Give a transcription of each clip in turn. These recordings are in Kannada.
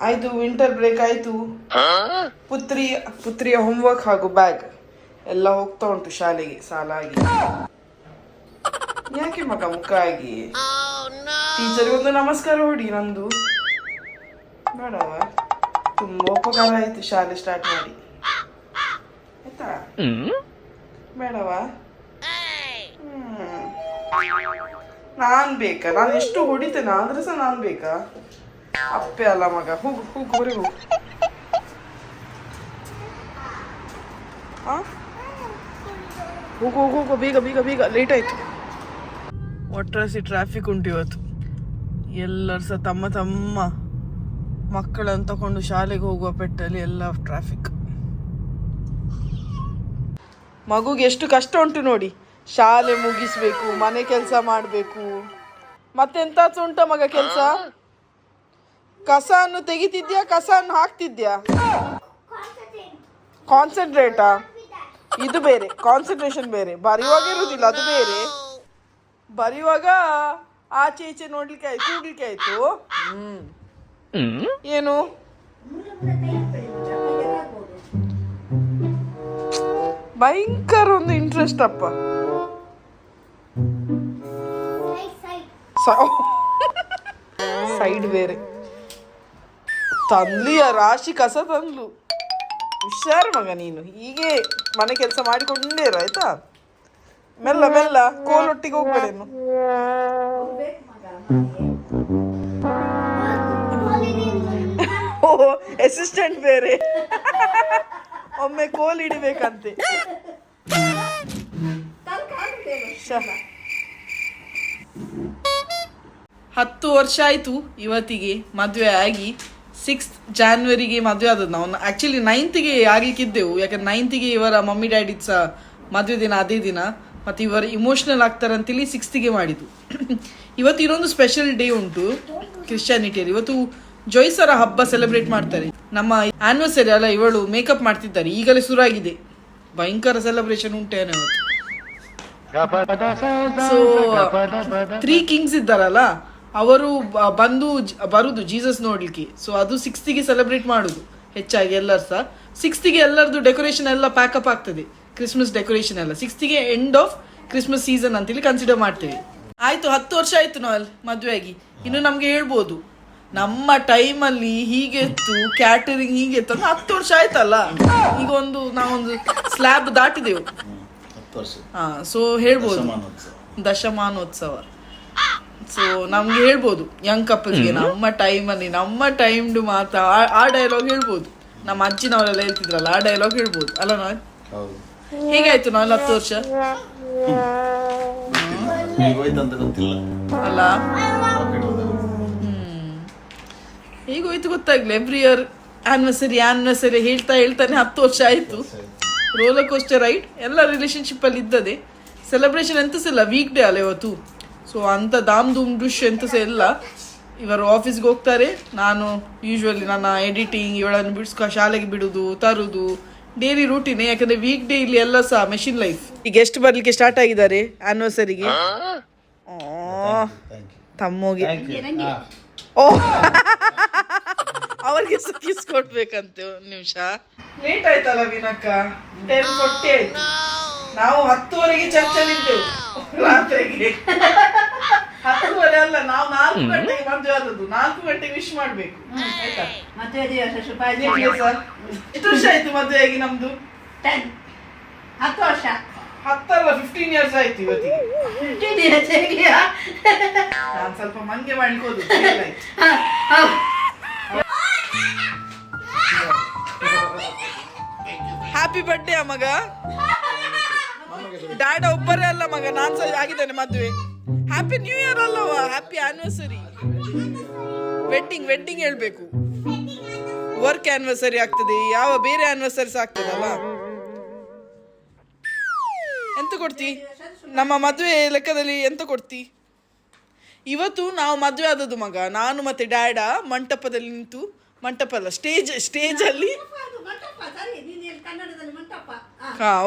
ಆಯ್ತು, ವಿಂಟರ್ ಬ್ರೇಕ್ ಆಯ್ತು. ಪುತ್ರಿಯ ಹೋಮ್ವರ್ಕ್ ಹಾಗೂ ಬ್ಯಾಗ್ ಎಲ್ಲ ಹೋಗ್ತಾ ಉಂಟು ಶಾಲೆಗೆ ಸಾಲಾಗಿ. ಯಾಕೆ ಮಗ ಮುಖ ಆಗಿ? ಟೀಚರ್ಗೆ ಒಂದು ನಮಸ್ಕಾರ ಹೊಡಿ ನಂದು. ಬೇಡವ, ತುಂಬಾ ಉಪಕಾರ ಆಯ್ತು ಶಾಲೆ ಸ್ಟಾರ್ಟ್ ಮಾಡಿ. ಆಯ್ತಾ? ಬೇಡವಾ? ನಾನ್ ಬೇಕಾ? ನಾನು ಎಷ್ಟು ಹೊಡಿತೇನೆ ಆದ್ರೆ ಸಹ ನಾನ್ ಬೇಕಾ? ಅಪ್ಪೆ ಅಲ್ಲ ಮಗ. ಹೋಗು ಹೋಗು, ಹೊರಗೆ ಹೋಗು. ಹೋಗು ಹೋಗು ಹೋಗು, ಬೇಗ ಬೇಗ ಬೇಗ, ಲೇಟ್ ಆಯ್ತು. ಒಟ್ರಾಸಿ ಟ್ರಾಫಿಕ್ ಉಂಟು ಇವತ್ತು. ಎಲ್ಲರೂ ಸಹ ತಮ್ಮ ತಮ್ಮ ಮಕ್ಕಳನ್ನು ತಗೊಂಡು ಶಾಲೆಗೆ ಹೋಗುವ ಪೆಟ್ಟಲ್ಲಿ ಎಲ್ಲ ಟ್ರಾಫಿಕ್. ಮಗುಗೆ ಎಷ್ಟು ಕಷ್ಟ ಉಂಟು ನೋಡಿ. ಶಾಲೆ ಮುಗಿಸ್ಬೇಕು, ಮನೆ ಕೆಲಸ ಮಾಡಬೇಕು, ಮತ್ತೆಂತಾಚು ಉಂಟ ಮಗ ಕೆಲಸ? ಕಸವನ್ನು ತೆಗಿತಿದ್ಯಾ, ಕಸವನ್ನು ಹಾಕ್ತಿದ್ಯಾ? ಕಾನ್ಸಂಟ್ರೇಟಾ? ಇದು ಬೇರೆ, ಕಾನ್ಸಂಟ್ರೇಷನ್ ಬೇರೆ. ಬರೆಯುವಾಗ ಇರುವುದಿಲ್ಲ, ಅದು ಬೇರೆ. ಬರೆಯುವಾಗ ಆಚೆ ಈಚೆ ನೋಡ್ಲಿಕ್ಕೆ ಆಯ್ತು, ಕೂಡ್ಲಿಕ್ಕೆ ಆಯ್ತು. ಏನು ಭಯಂಕರ ಒಂದು ಇಂಟ್ರೆಸ್ಟ್ ಅಪ್ಪ. ಸೈಡ್ ಬೇರೆ ತಂದ್ಲಿಯ ರಾಶಿ ಕಸ ತಂದ್ಲು. ಹುಷಾರು ಮಗ ನೀನು, ಹೀಗೆ ಮನೆ ಕೆಲಸ ಮಾಡಿಕೊಂಡೇ ಇರು ಆಯ್ತಾ. ಮೆಲ್ಲ ಮೆಲ್ಲ, ಕೋಲೊಟ್ಟಿಗೆ ಹೋಗ್ಬೇಡೇನು. ಓ, ಅಸಿಸ್ಟೆಂಟ್ ಬೇರೆ, ಒಮ್ಮೆ ಕೋಲ್ ಹಿಡಿಬೇಕಂತೆ. 10 ವರ್ಷ ಆಯ್ತು ಇವತ್ತಿಗೆ ಮದುವೆ ಆಗಿ. 6th ಜಾನ್ವರಿಗೆ ಮದುವೆ ಆದದ್ದು. ನಾವು ಆ್ಯಕ್ಚುಲಿ 9th ಆಗ್ಲಿಕ್ಕಿದ್ದೆವು, ಯಾಕಂದ್ರೆ 9th ಇವರ ಮಮ್ಮಿ ಡ್ಯಾಡಿ ಸಹ ಮದುವೆ ದಿನ ಅದೇ ದಿನ. ಮತ್ತು ಇವರು ಇಮೋಷ್ನಲ್ ಆಗ್ತಾರೆ ಅಂತೇಳಿ 6th ಮಾಡಿದ್ದು. ಇವತ್ತು ಇನ್ನೊಂದು ಸ್ಪೆಷಲ್ ಡೇ ಉಂಟು ಕ್ರಿಶ್ಚಿಯಾನಿಟಿಯಲ್ಲಿ. ಇವತ್ತು ಜೋಯ್ಸರ ಹಬ್ಬ ಸೆಲೆಬ್ರೇಟ್ ಮಾಡ್ತಾರೆ. ನಮ್ಮ ಆನಿವರ್ಸರಿ ಅಲ್ಲ, ಇವಳು ಮೇಕಪ್ ಮಾಡ್ತಿದ್ದಾರೆ, ಈಗಲೇ ಶುರುವಾಗಿದೆ. ಭಯಂಕರ ಸೆಲೆಬ್ರೇಷನ್ ಉಂಟೇನೆ ಅವತ್ತು. ಸೊ 3 ಕಿಂಗ್ಸ್ ಇದ್ದಾರಲ್ಲ, ಅವರು ಬರುದು ಜೀಸಸ್ ನೋಡ್ಲಿಕ್ಕೆ. ಸೊ ಅದು 6th ಸೆಲೆಬ್ರೇಟ್ ಮಾಡುದು ಹೆಚ್ಚಾಗಿ ಎಲ್ಲರೂ ಸಹ. 6th ಎಲ್ಲರದು ಡೆಕೋರೇಷನ್ ಎಲ್ಲ ಪ್ಯಾಕಪ್ ಆಗ್ತದೆ, ಕ್ರಿಸ್ಮಸ್ ಡೆಕೋರೇಷನ್ ಎಲ್ಲ 6th end of Christmas season ಅಂತೇಳಿ ಕನ್ಸಿಡರ್ ಮಾಡ್ತೇವೆ. ಆಯ್ತು, 10 ವರ್ಷ ಆಯ್ತು ನಾವು ಮದುವೆ ಆಗಿ. ಇನ್ನು ನಮ್ಗೆ ಹೇಳ್ಬೋದು ನಮ್ಮ ಟೈಮಲ್ಲಿ ಹೀಗೆ ಇತ್ತು, ಕ್ಯಾಟರಿಂಗ್ ಹೀಗೆ ಇತ್ತು ಅಂತ. 10 ವರ್ಷ ಆಯ್ತಲ್ಲ, ಈಗ ನಾವೊಂದು ಸ್ಲ್ಯಾಬ್ ದಾಟಿದೆವು. ಸೊ ಹೇಳ್ಬೋದು ದಶಮಾನೋತ್ಸವ. ಸೊ ನಮ್ಗೆ ಹೇಳ್ಬೋದು ಯಂಗ್ ಕಪಲ್ಸ್ಗೆ ನಮ್ಮ ಟೈಮ್ದು ಮಾತ್ರ ಆ ಡೈಲಾಗ್ ಹೇಳ್ಬೋದು. ನಮ್ಮ ಅಜ್ಜಿನವರೆಲ್ಲ ಹೇಳ್ತಿದ್ರಲ್ಲ, ಆ ಡೈಲಾಗ್ ಹೇಳ್ಬೋದು ಅಲ್ಲ. ನಾವು ಹೇಗಾಯ್ತು ನಾವು 10 ವರ್ಷ ಅಲ್ಲ? ಹೇಗೋಯ್ತು ಗೊತ್ತಾಗ್ಲಿ. ಎವ್ರಿ ಇಯರ್ ಆನಿವರ್ಸರಿ ಹೇಳ್ತಾನೆ 10 ವರ್ಷ ಆಯ್ತು. ರೋಲರ್ ಕೋಸ್ಟರ್ ರೈಡ್ ಎಲ್ಲ ರಿಲೇಶನ್ಶಿಪ್ ಅಲ್ಲಿ ಇದ್ದದೆ. ಸೆಲೆಬ್ರೇಷನ್ ಎಂತ ಸಹ ಇಲ್ಲ, ವೀಕ್ ಡೇ ಅಲ್ಲ ಇವತ್ತು. ಸೊ ಅಂತ ದಾಮ್ ಧೂಮ್ ಡುಷ್ ಎಂತ ಸಹ ಇಲ್ಲ. ಇವರು ಆಫೀಸ್ಗೆ ಹೋಗ್ತಾರೆ, ನಾನು ಯೂಶ್ವಲಿ ನನ್ನ ಎಡಿಟಿಂಗ್, ಇವಳನ್ನು ಶಾಲೆಗೆ ಬಿಡುದು ತರುದು ಡೈಲಿ ರೂಟೀನ್. ಯಾಕಂದ್ರೆ ವೀಕ್ ಡೇ ಇಲ್ಲಿ ಎಲ್ಲ ಸಹ ಮೆಷಿನ್ ಲೈಫ್. ಈಗ ಗೆಸ್ಟ್ ಬರ್ಲಿಕ್ಕೆ ಸ್ಟಾರ್ಟ್ ಆಗಿದ್ದಾರೆ ಆನಿವರ್ಸರಿಗೆ. ತಮ್ಮಗೆ ಓ ಅವ್ರಿಗೆ ಕಿಸ್ ಕೊಡ್ಬೇಕಂತೆ. 1 ನಿಮಿಷ ಲೇಟ್ ಆಯ್ತಲ್ಲ ವಿನಕ್ಕ, 10:40 ಆಯ್ತು. ನಾವು 10ವರೆಗೆ ಚರ್ಚಲಿದ್ದೆವು ರಾತ್ರಿಗೆ. 10ವರೆ ಅಲ್ಲ, ನಾವು 4 ಗಂಟೆಗೆ ಮದುವೆ ಆದದ್ದು. 4 ಗಂಟೆಗೆ ವಿಶ್ ಮಾಡ್ಬೇಕು ಆಯ್ತಾ. ಎಷ್ಟು ವರ್ಷ ಆಯ್ತು ಮದುವೆ ಆಗಿ ನಮ್ದು? 10 ವರ್ಷ. 10 ಅಲ್ಲ, 15 ಇಯರ್ಸ್ ಆಯ್ತು ಇವತ್ತಿಗೆ. ನಾನು ಸ್ವಲ್ಪ ಮಂಗೆ ಮಾಡ್ಕೋದು. ಹ್ಯಾಪಿ ಬರ್ಡೇ ಮಗ. ಡ್ಯಾಡ ಒಬ್ಬರೇ ಅಲ್ಲ ಮಗ, ನಾನ್ ಸಹ ಆಗಿದ್ದೇನೆ ಮದುವೆ. ಹ್ಯಾಪಿ ನ್ಯೂ ಇಯರ್ ಅಲ್ಲವ, ಹ್ಯಾಪಿ ಆನಿವರ್ಸರಿ. ವೆಡ್ಡಿಂಗ್ ಹೇಳ್ಬೇಕು. ವರ್ಕ್ ಆನಿವರ್ಸರಿ ಆಗ್ತದೆ, ಯಾವ ಬೇರೆ ಆನಿವರ್ಸರೀಸ್ ಆಗ್ತದಲ್ಲ. ಎಂತ ಕೊಡ್ತಿ ನಮ್ಮ ಮದುವೆ ಲೆಕ್ಕದಲ್ಲಿ? ಎಂತ ಕೊಡ್ತಿ? ಇವತ್ತು ನಾವು ಮದುವೆ ಆದದ್ದು ಮಗ, ನಾನು ಮತ್ತೆ ಡ್ಯಾಡ ಮಂಟಪದಲ್ಲಿ ನಿಂತು, ಮಂಟಪ ಅಲ್ಲ ಸ್ಟೇಜ್ ಅಲ್ಲಿ.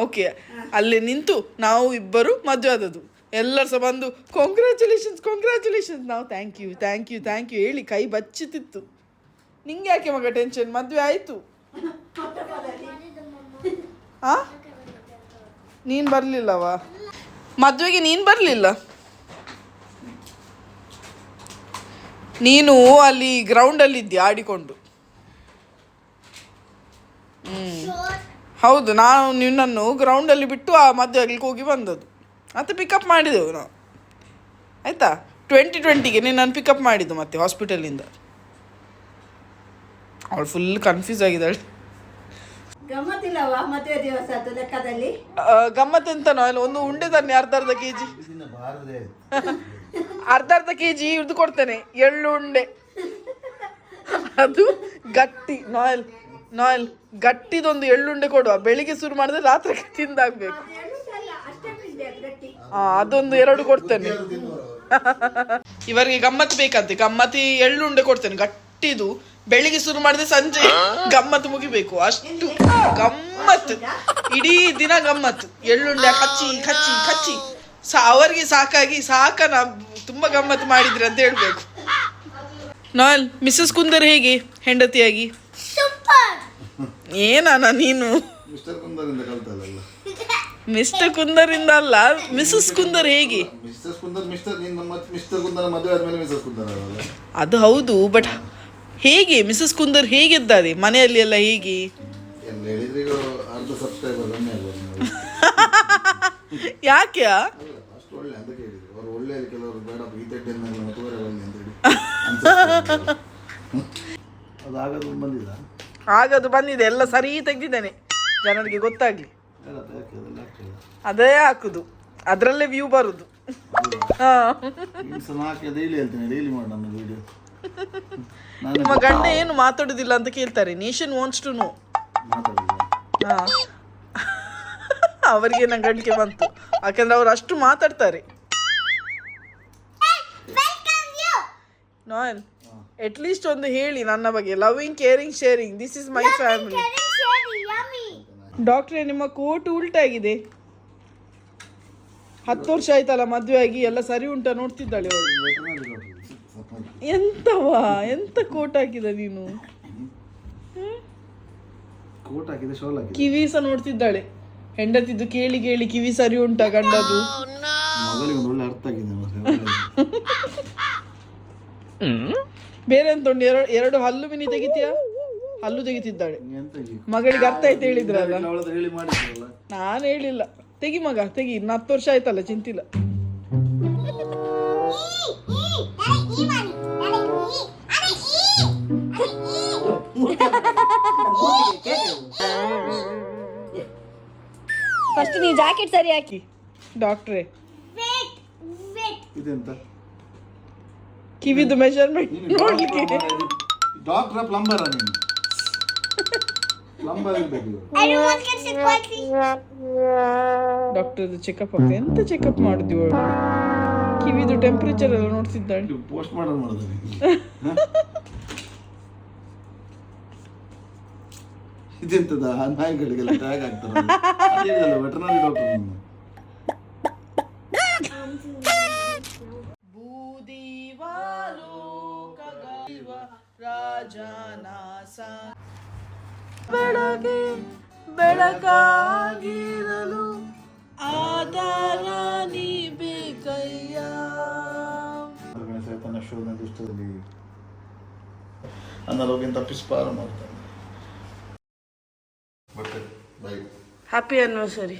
ಓಕೆ, ಅಲ್ಲಿ ನಿಂತು ನಾವು ಇಬ್ಬರು ಮದುವೆ ಆದದ್ದು. ಎಲ್ಲರೂ ಸಹ ಬಂದು ಕಾಂಗ್ರ್ಯಾಚುಲೇಷನ್ಸ್ ನಾವು ಥ್ಯಾಂಕ್ ಯು ಹೇಳಿ ಕೈ ಬಚ್ಚುತ್ತಿತ್ತು. ನಿಂಗೆ ಯಾಕೆ ಮಗ ಟೆನ್ಷನ್? ಮದುವೆ ಆಯ್ತು. ಆ ನೀನು ಬರಲಿಲ್ಲವಾ ಮದುವೆಗೆ? ನೀನು ಬರಲಿಲ್ಲ. ನೀನು ಅಲ್ಲಿ ಗ್ರೌಂಡಲ್ಲಿ ಇದ್ದಿ ಆಡಿಕೊಂಡು. ಹೌದು, ನಾನು ನಿನ್ನನ್ನು ಗ್ರೌಂಡಲ್ಲಿ ಬಿಟ್ಟು ಆ ಮದುವೆ ಆಗ್ಲಿಕ್ಕೆ ಹೋಗಿ ಬಂದದ್ದು. ಮತ್ತೆ ಪಿಕಪ್ ಮಾಡಿದೆವು ನಾವು, ಆಯಿತಾ? 2020ಗೆ ನಿನ್ನನ್ನು ಪಿಕಪ್ ಮಾಡಿದ್ದು ಮತ್ತೆ ಹಾಸ್ಪಿಟಲಿಂದ. ಅವಳು ಫುಲ್ ಕನ್ಫ್ಯೂಸ್ ಆಗಿದ್ದಾಳೆ. ಗಮ್ಮತ್ತಿಲ್ಲವಾ ಮದುವೆ ದಿವಸ ಅದು ಲೆಕ್ಕದಲ್ಲಿ? ಗಮ್ಮತ್ತೆಂತನೋ ಅಲ್ಲಿ ಒಂದು ಉಂಡೆ ತನ್ನಿ, ಅರ್ಧ ಕೆ ಜಿ ಅರ್ಧ ಕೆ ಜಿ ಇದು ಕೊಡ್ತೇನೆ, ಎಳ್ಳು ಉಂಡೆ. ಅದು ಗಟ್ಟಿ ನಾಯಲ್ ಗಟ್ಟಿದೊಂದು ಎಳ್ಳುಂಡೆ ಕೊಡುವ. ಬೆಳಿಗ್ಗೆ ಶುರು ಮಾಡಿದ್ರೆ ರಾತ್ರಿ ತಿಂದಾಗ್ಬೇಕು. ಅದೊಂದು 2 ಕೊಡ್ತೇನೆ. ಇವರಿಗೆ ಗಮ್ಮತ್ ಬೇಕಂತೆ, ಗಮ್ಮತಿ ಎಳ್ಳುಂಡೆ ಕೊಡ್ತೇನೆ ಗಟ್ಟಿದು. ಬೆಳಿಗ್ಗೆ ಶುರು ಮಾಡಿದ್ರೆ ಸಂಜೆ ಗಮ್ಮತ್ತು ಮುಗಿಬೇಕು, ಅಷ್ಟು ಗಮ್ಮತ್ತು. ಇಡೀ ದಿನ ಗಮ್ಮತ್ತು, ಎಳ್ಳುಂಡೆ ಕಚ್ಚಿ ಕಚ್ಚಿ ಕಚ್ಚಿ ಅವರಿಗೆ ಸಾಕನ ತುಂಬಾ ಗಮ್ಮತ್ತು ಮಾಡಿದ್ರಿ ಅಂತ ಹೇಳ್ಬೇಕು. ನಾಲ್ ಮಿಸಸ್ ಕುಂದರ್ ಹೇಗೆ ಹೆಂಡತಿಯಾಗಿ? ಏನಾನ ನೀನು? ಮಿಸ್ಟರ್ ಕುಂದರಿಂದ ಅಲ್ಲ, ಮಿಸಸ್ ಕುಂದರ್ ಹೇಗೆ? ಅದು ಹೌದು, ಬಟ್ ಹೇಗೆ ಮಿಸಸ್ ಕುಂದರ್ ಹೇಗಿದ್ದಾರೆ ಮನೆಯಲ್ಲಿ ಎಲ್ಲ ಹೇಗೆ? ಯಾಕೆ ಆಗದು ಬಂದಿದೆ, ಎಲ್ಲ ಸರಿ ತೆಗ್ದಿದ್ದೇನೆ ಜನರಿಗೆ ಗೊತ್ತಾಗ್ಲಿ. ಅದೇ ಹಾಕುದು, ಅದ್ರಲ್ಲೇ ವ್ಯೂ ಬರುದು. ನಿಮ್ಮ ಗಂಡ ಏನು ಮಾತಾಡುದಿಲ್ಲ ಅಂತ ಕೇಳ್ತಾರೆ. Nation wants to know. ಅವರಿಗೆ ನನ್ನ ಗಂಟಿಗೆ ಬಂತು, ಯಾಕಂದ್ರೆ ಅವ್ರು ಅಷ್ಟು ಮಾತಾಡ್ತಾರೆ. ನಾನ್ ಅಟ್ಲೀಸ್ಟ್ ಒಂದು ಹೇಳಿ ನನ್ನ ಬಗ್ಗೆ, loving caring sharing, this is my family. ಡಾಕ್ಟ್ರೇ, ನಿಮ್ಮ ಕೋಟ್ ಉಲ್ಟಾಗಿದೆ. 10 ವರ್ಷ ಆಯ್ತಲ್ಲ ಮದುವೆ ಆಗಿ, ಎಲ್ಲ ಸರಿ ಉಂಟಾ ನೋಡ್ತಿದ್ದಾಳೆ ಅವಳು. ಎಂತವಾ ಎಂತ ಕೋಟ್ ಹಾಕಿದ ನೀನು? ಕಿವಿ ಸಹ ನೋಡ್ತಿದ್ದಾಳೆ. ಹೆಂಡತಿದ್ದು ಕೇಳಿ ಕೇಳಿ ಕಿವಿ ಸರಿ ಉಂಟಾ ಗಂಡದು? ಬೇರೆ ಎಂತ ಉಂಟು? 2 ಹಲ್ಲು ಮಿನಿ ತೆಗಿತೀಯಾ? ಹಲ್ಲು ತೆಗಿತಿದ್ದಾಳೆ. ಮಗಳಿಗೆ ಅರ್ಥ ಆಯ್ತು ಹೇಳಿದ್ರಲ್ಲ. ನಾನು ಹೇಳಿಲ್ಲ. ತೆಗಿ ಮಗ ತೆಗಿ, ಇನ್ನು 10 ವರ್ಷ ಆಯ್ತಲ್ಲ, ಚಿಂತಿಲ್ಲ. ಫಸ್ಟ್ ನೀ ಜಾಕೆಟ್ ಸರಿ ಹಾಕಿ. ಡಾಕ್ಟ್ರೇ, ಕಿವಿದು ಮೆಜರ್ಮೆಂಟ್ ನೋಡ್ಲಿಕ್ಕೆ. ಡಾಕ್ಟರ್ ಪ್ಲಂಬರ್ ನೀನು? ಪ್ಲಂಬರ್ ಇರಬೇಕು. ಡಾಕ್ಟರ್ ಚೆಕಪ್ ಆಗ್ತದೆ. ಎಂತ ಚೆಕಪ್ ಮಾಡಿದ್ವಿ ಅವಳು? ಕಿವಿದು ಟೆಂಪರೇಚರ್ ಎಲ್ಲ ನೋಡ್ತಿದ್ದಾಳೆ. ಪೋಸ್ಟ್ ಮಾಡಲ್ ಮಾಡಿದ್ರೆ ಇದೆಂತದ ನಾಯಿಗಳಿಗೆಲ್ಲ ಟ್ಯಾಗ್ ಆಗ್ತಾರಲ್ಲ, ವೆಟರ್ನರಿ ಡಾಕ್ಟರ್ ನೀನು. ಬೆಳಗ್ಗೆ ಬೆಳಕಾಗಿರಲು ಆಧಾರ ನೀ ಬೇಕಯ್ಯ. ತನ್ನ ಶೋಧನ ದುಷ್ಟದಲ್ಲಿ ಅನಾರೋಗ್ಯ ತಪ್ಪಿಸ್ಪಾರ ಮಾಡ್ತಾನೆ. Happy anniversary.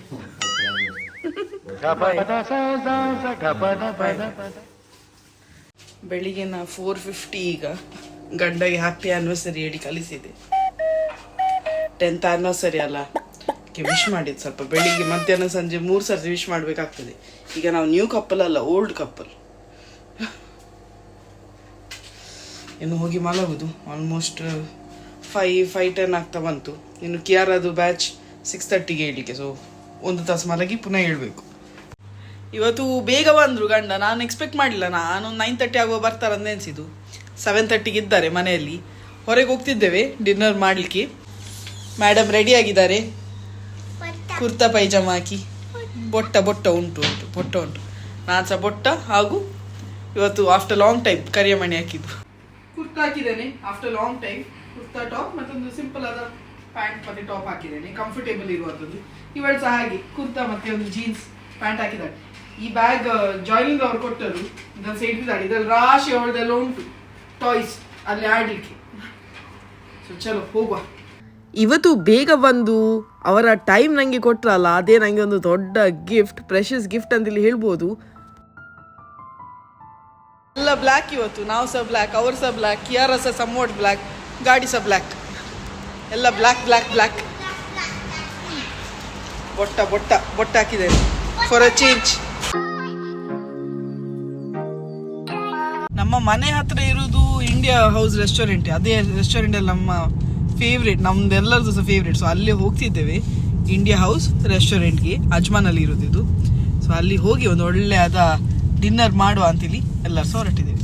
ಬೆಳಿಗ್ಗೆ ನಾ 4:50 ಈಗ ಗಂಡಗೆ ಹ್ಯಾಪಿ ಆನಿವರ್ಸರಿ ಹೇಳಿ ಕಲಿಸಿದೆ. 10th ಆನಿವರ್ಸರಿ ಅಲ್ಲ, ವಿಶ್ ಮಾಡಿದ್ದು ಸ್ವಲ್ಪ ಬೆಳಿಗ್ಗೆ ಮಧ್ಯಾಹ್ನ ಸಂಜೆ 3 ಸರ್ತಿ ವಿಶ್ ಮಾಡಬೇಕಾಗ್ತದೆ. ಈಗ ನಾವು ನ್ಯೂ ಕಪ್ಪಲ್ ಅಲ್ಲ, ಓಲ್ಡ್ ಕಪ್ಪಲ್. ಇನ್ನು ಹೋಗಿ ಮಲಗುದು. ಆಲ್ಮೋಸ್ಟ್ 5:10 ಆಗ್ತಾ ಬಂತು. ಇನ್ನು ಕಿಯಾರದು ಬ್ಯಾಚ್ 6:30ಗೆ ಹೇಳಲಿಕ್ಕೆ, ಸೊ 1 ತಾಸು ಮಲಗಿ ಪುನಃ ಹೇಳ್ಬೇಕು. ಇವತ್ತು ಬೇಗ ಬಂದರು ಗಂಡ, ನಾನು ಎಕ್ಸ್ಪೆಕ್ಟ್ ಮಾಡಲಿಲ್ಲ. ನಾನು 9:30 ಆಗುವ ಬರ್ತಾರಂತ ಎನಿಸಿದ್ದು. 7:30ಗೆ ಇದ್ದಾರೆ ಮನೆಯಲ್ಲಿ. ಹೊರಗೆ ಹೋಗ್ತಿದ್ದೇವೆ ಡಿನ್ನರ್ ಮಾಡಲಿಕ್ಕೆ. ಮೇಡಮ್ ರೆಡಿ ಆಗಿದ್ದಾರೆ, ಕುರ್ತಾ ಪೈಜಾಮ ಹಾಕಿ. ಬೊಟ್ಟ ಉಂಟು. ನಾನು ಸಹ ಬೊಟ್ಟ ಹಾಗೂ ಇವತ್ತು ಆಫ್ಟರ್ ಲಾಂಗ್ ಟೈಮ್ ಕರಿಯಮಣಿ ಹಾಕಿದ್ದು. ಕುರ್ತಾ ಹಾಕಿದ್ದೇನೆ after long time. Kurta top ಮತ್ತೊಂದು ಸಿಂಪಲ್ ಆದ ಪ್ಯಾಂಟ್ ಮತ್ತೆ ಟಾಪ್ ಹಾಕಿದ್ದೇನೆ, ಕಂಫರ್ಟೇಬಲ್ ಇರುವಂಥದ್ದು. ಇವಳು ಸಹ ಹಾಗೆ ಕುರ್ತಾ ಮತ್ತೆ ಒಂದು ಜೀನ್ಸ್ ಪ್ಯಾಂಟ್ ಹಾಕಿದ್ದಾಳೆ. ಈ ಬ್ಯಾಗ್ ಜಾಯ್ನಿಂಗ್ ಅವ್ರು ಕೊಟ್ಟರು, ಇದನ್ನು ಸೇರಿದ್ದಾಳೆ. ಇದರಲ್ಲಿ ರಾಶಿ ಅವಳದೆಲ್ಲ ಉಂಟು ಟಾಯ್ಸ್ ಅಲ್ಲಿ ಆಡಲಿಕ್ಕೆ. ಸೊ ಚಲೋ ಹೋಗುವ. ಇವತ್ತು ಬೇಗ ಬಂದು ಅವರ ಟೈಮ್ ನನಗೆ ಕೊಟ್ಟರಲ್ಲ, ಅದೇ ನನಗೆ ಒಂದು ದೊಡ್ಡ ಗಿಫ್ಟ್, ಪ್ರೆಷಸ್ ಗಿಫ್ಟ್ ಅಂತೇಳಿ ಹೇಳ್ಬೋದು. ಎಲ್ಲ ಬ್ಲ್ಯಾಕ್ ಇವತ್ತು, ನಾವು ಸಹ ಬ್ಲ್ಯಾಕ್, ಅವರು ಸಹ ಬ್ಲ್ಯಾಕ್, ಕಿಯಾರ ಸಹ ಸಮ್ವಾಟ್ ಬ್ಲ್ಯಾಕ್, ಗಾಡಿ ಸಹ ಬ್ಲ್ಯಾಕ್, ಎಲ್ಲ ಬ್ಲ್ಯಾಕ್ ಬ್ಲ್ಯಾಕ್ ಬ್ಲ್ಯಾಕ್. ಬೊಟ್ಟ ಬೊಟ್ಟ ಬೊಟ್ಟ ಹಾಕಿದ್ದೇನೆ ಫಾರ್ ಅ ಚೇಂಜ್. ನಮ್ಮ ಮನೆ ಹತ್ರ ಇರೋದು ಇಂಡಿಯಾ ಹೌಸ್ ರೆಸ್ಟೋರೆಂಟ್. ಅದೇ ರೆಸ್ಟೋರೆಂಟಲ್ಲಿ ನಮ್ಮ ಫೇವ್ರೇಟ್, ನಮ್ದೆಲ್ಲರದು ಸಹ ಫೇವ್ರೇಟ್. ಸೊ ಅಲ್ಲಿ ಹೋಗ್ತಿದ್ದೇವೆ, ಇಂಡಿಯಾ ಹೌಸ್ ರೆಸ್ಟೋರೆಂಟ್ಗೆ, ಅಜ್ಮಾನಲ್ಲಿ ಇರೋದಿದು. ಸೊ ಅಲ್ಲಿ ಹೋಗಿ ಒಂದು ಒಳ್ಳೆ ಆದ ಡಿನ್ನರ್ ಮಾಡುವ ಅಂತೇಳಿ ಎಲ್ಲರೂ ಸಹ ಹೊರಟಿದ್ದೇವೆ.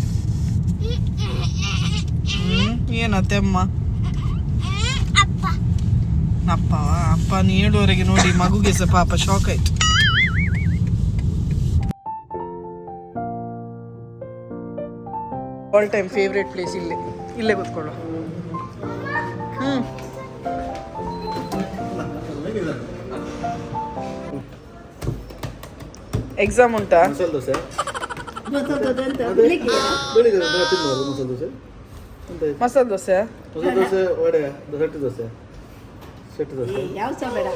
ಏನತ್ತೆ ಅಮ್ಮ? ಅಪ್ಪವ ಅಪ್ಪ 7ವರೆಗೆ ನೋಡಿ ಮಗುಗೆ ಸಹ ಪಾಪ ಶಾಕ್ ಆಯ್ತು. ಆಲ್ ಟೈಮ್ ಫೇವ್ರೇಟ್ ಪ್ಲೇಸ್ ಇಲ್ಲೇ ಕೂತ್ಕೊಳ್ಳೋ. ಎಕ್ಸಾಮ್ ಉಂಟಾ? Masala dosa masala dosa, vada, set dosa, set dosa. ಯಾವ ಸಹ ಬೇಡ.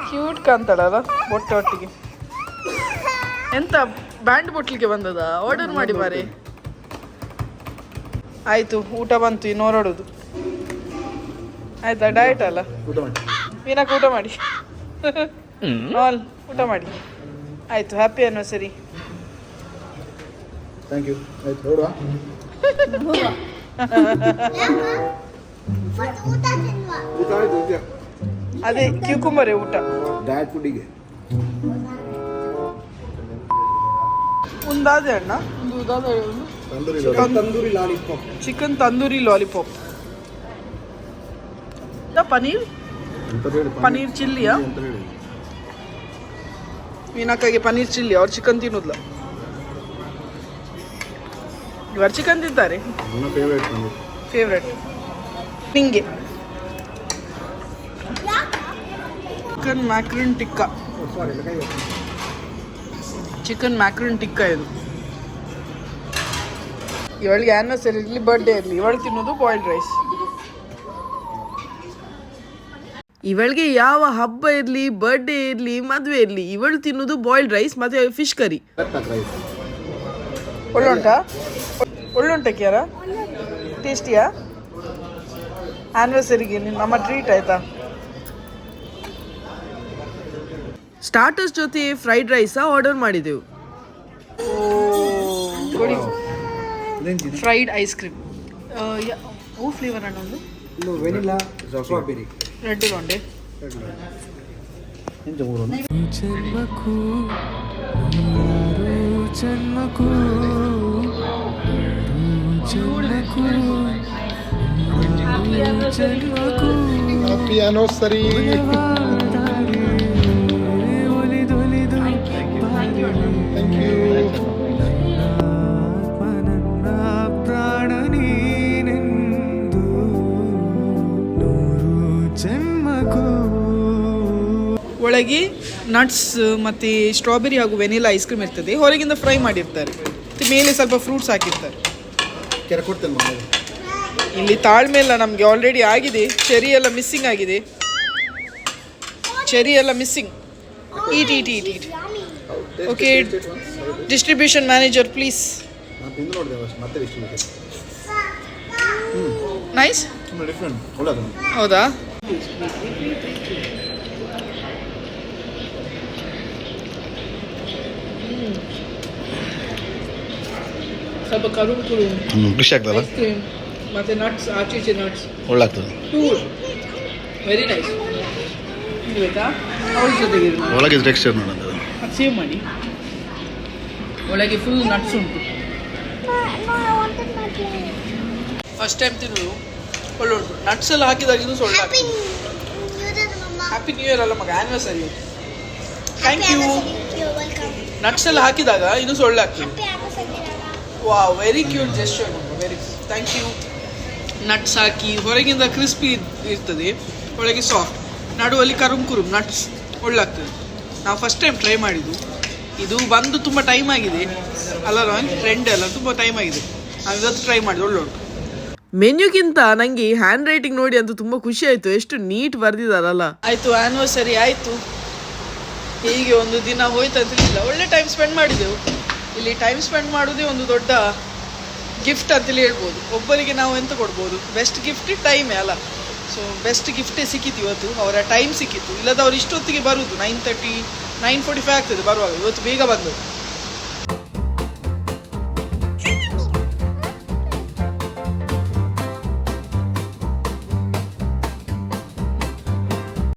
ಕ್ಯೂಟ್ ಕಾಣ್ತಾಳಲ್ಲ ಬೊಟ್ಟೆ ಒಟ್ಟಿಗೆ. ಎಂತ ಬ್ಯಾಂಡ್ ಬೊಟ್ಲಿಗೆ ಬಂದದ? ಆರ್ಡರ್ ಮಾಡಿ ಬಾರೆ. ಆಯ್ತು, ಊಟ ಬಂತು, ಇನ್ನು ಹೊರಡೋದು. ಆಯ್ತಾ? ಡಯಟ್ ಅಲ್ಲ, ಊಟ ಮಾಡಿ ಮೀನಕ್ಕೆ ಊಟ ಮಾಡಿ. ಆಲ್ ಊಟ ಮಾಡಿ. ಆಯ್ತು, ಹ್ಯಾಪಿ ಆನಿವರ್ಸರಿ. Thank you. ಆಯ್ತು, ನೋಡುವ. ಊಟ ಆಯ್ತು. ಅದೇ ಕ್ಯೂಕುಂಬರೇ ಊಟ. ಡಯಟ್ ಫುಡ್ಡಿಗೆ ಒಂದಾದೆ ಅಣ್ಣ, tandoori lollipop, chicken tandoori lollipop, paneer paneer ಚಿಲ್ಲಿಯಾ? ಮೀನಕ್ಕಾಗಿ ಪನೀರ್ ಚಿಲ್ಲಿ, ಅವ್ರು ಚಿಕನ್ ತಿನ್ನೋದಿಲ್ಲ. ಇವರು ಚಿಕನ್ ತಿಂತಾರೆ. ಫೇವ್ರೇಟ್ ನಿಂಗೆ ಚಿಕನ್ ಮ್ಯಾಕ್ರನ್ ಟಿಕ್ಕಾ. ಚಿಕನ್ ಮ್ಯಾಕ್ರನ್ ಟಿಕ್ಕಾ ಇದು. ಇವಳಿಗೆ ಆ್ಯನಿವರ್ಸರಿ ಇರಲಿ, ಬರ್ಡೇ ಇರಲಿ, ಇವಳು ತಿನ್ನೋದು ಬಾಯ್ಲ್ಡ್ ರೈಸ್. ಇವಳಿಗೆ ಯಾವ ಹಬ್ಬ ಇರಲಿ, ಬರ್ಡೇ ಇರಲಿ, ಮದುವೆ ಇರಲಿ, ಇವಳು ತಿನ್ನೋದು ಬಾಯ್ಲ್ಡ್ ರೈಸ್ ಮತ್ತು ಫಿಶ್ ಕರಿ. ಒಳ್ಳುಂಟಾ ಕ್ಯಾರ? ಟೇಸ್ಟಿಯಾ? ಆ್ಯನಿವರ್ಸರಿಗೆ ನಮ್ಮ ಟ್ರೀಟ್ ಆಯಿತಾ? ಸ್ಟಾರ್ಟರ್ಸ್ ಜೊತೆ ಫ್ರೈಡ್ ರೈಸಾ ಆರ್ಡರ್ ಮಾಡಿದೆವು. Fried ice cream. ಓ ಫ್ಲೇವರ್ ಅಣ್ಣ ಒಂದು ವೆನಿಲಾ ಸ್ಟ್ರಾಬೆರಿ ರೆಡ್ ಗೊಂಡೆ. Happy anniversary. ಒಳಗೆ ನಟ್ಸ್ ಮತ್ತು ಸ್ಟ್ರಾಬೆರಿ ಹಾಗೂ ವೆನಿಲಾ ಐಸ್ ಕ್ರೀಮ್ ಇರ್ತದೆ. ಹೊರಗಿಂದ ಫ್ರೈ ಮಾಡಿರ್ತಾರೆ, ಮೇಲೆ ಸ್ವಲ್ಪ ಫ್ರೂಟ್ಸ್ ಹಾಕಿರ್ತಾರೆ. ಇಲ್ಲಿ ತಾಳ್ಮೆ ಇಲ್ಲ ನಮಗೆ, ಆಲ್ರೆಡಿ ಆಗಿದೆ. ಚೆರಿ ಎಲ್ಲ ಮಿಸ್ಸಿಂಗ್ ಆಗಿದೆ, ಚೆರಿ ಎಲ್ಲ missing. Eat eat eat eat. Okay, distribution manager please. Nice. ಹೌದಾ? ಸ್ವಲ್ಪ ಕರುಳು ಖುಷಿ ಆಗ್ತಲ್ಲ? ಐಸ್ ಕ್ರೀಮ್ ಮತ್ತೆ ನಟ್ಸ್, ಆಚೆ ನಟ್ಸ್ ಒಳ್ಳೆ ಆಗ್ತದೆ. Very nice. ಬೇಕಾ ಅವಳ ಜೊತೆಗೆ ಒಳಗೆ ಟೆಕ್ಸ್ಚರ್ ನೋಡೋದು, ಅದು ಸೇವ್ ಮಾಡಿ. ಒಳಗೆ ಫುಲ್ ನಟ್ಸ್ ಉಂಟು. ಫಸ್ಟ್ ಟೈಮ್ ತಿನ್ನೋದು, ಒಳ್ಳೆ ಉಂಟು. ನಟ್ಸ್ ಎಲ್ಲ ಹಾಕಿದಾಗ ಇದು ಸೊಳ್ಳೆ. ಹ್ಯಾಪಿ ನ್ಯೂ ಇಯರ್ ಅಲ್ಲ ಮಗ, ಆ್ಯನಿವರ್ಸರಿ. Thank you. ನಟ್ಸ್ ಎಲ್ಲ ಹಾಕಿದಾಗ ಇದು ಸೊಳ್ಳೆ ಆಗ್ತದೆ. Wow, very cute gesture, very thank you. Nuts ಹಾಕಿ ಹೊರಗಿಂದ ಕ್ರಿಸ್ಪಿ ಇರ್ತದೆ, ಒಳಗೆ ಸಾಫ್ಟ್, ನಡುವಲ್ಲಿ ಕುರುಮ್ ನಟ್ಸ್ ಒಳ್ಳಾಗ್ತದೆ. ನಾವು ಫಸ್ಟ್ ಟೈಮ್ ಟ್ರೈ ಮಾಡಿದ್ದು, ಇದು ಬಂದು ತುಂಬ ಟೈಮ್ ಆಗಿದೆ ಅಲ್ಲ ರಾಂಗ್, ಟ್ರೆಂಡ್ ಎಲ್ಲ ತುಂಬ ಟೈಮ್ ಆಗಿದೆ. ನಾವು ಇವತ್ತು ಟ್ರೈ ಮಾಡಿದ್ದು, ಒಳ್ಳೆ ಉಂಟು. ಮೆನ್ಯೂಗಿಂತ ನನಗೆ ಹ್ಯಾಂಡ್ ರೈಟಿಂಗ್ ನೋಡಿ ಅಂತೂ ತುಂಬ ಖುಷಿ ಆಯಿತು, ಎಷ್ಟು ನೀಟ್ ಬರೆದಿದ್ದಾರಲ್ಲ. ಆಯಿತು, ಆ್ಯನಿವರ್ಸರಿ ಆಯಿತು, ಹೀಗೆ ಒಂದು ದಿನ ಹೋಯ್ತು ಅಂತಲಿಲ್ಲ, ಒಳ್ಳೆ ಟೈಮ್ ಸ್ಪೆಂಡ್ ಮಾಡಿದೆವು. ಇಲ್ಲಿ ಟೈಮ್ ಸ್ಪೆಂಡ್ ಮಾಡೋದೇ ಒಂದು ದೊಡ್ಡ ಗಿಫ್ಟ್ ಅಂತೇಳಿ ಹೇಳ್ಬೋದು. ಒಬ್ಬರಿಗೆ ನಾವು ಎಂತ ಕೊಡ್ಬೋದು, ಬೆಸ್ಟ್ ಗಿಫ್ಟ್ ಟೈಮೇ ಅಲ್ಲ. ಸೊ ಬೆಸ್ಟ್ ಗಿಫ್ಟೇ ಸಿಕ್ಕಿತ್ತು ಇವತ್ತು, ಅವರ ಟೈಮ್ ಸಿಕ್ಕಿತ್ತು. ಇಲ್ಲದವ್ರು ಇಷ್ಟೊತ್ತಿಗೆ ಬರುವುದು 9:30 9:45 ಆಗ್ತದೆ ಬರುವಾಗ. ಇವತ್ತು ಬೇಗ ಬಂದದ್ದು.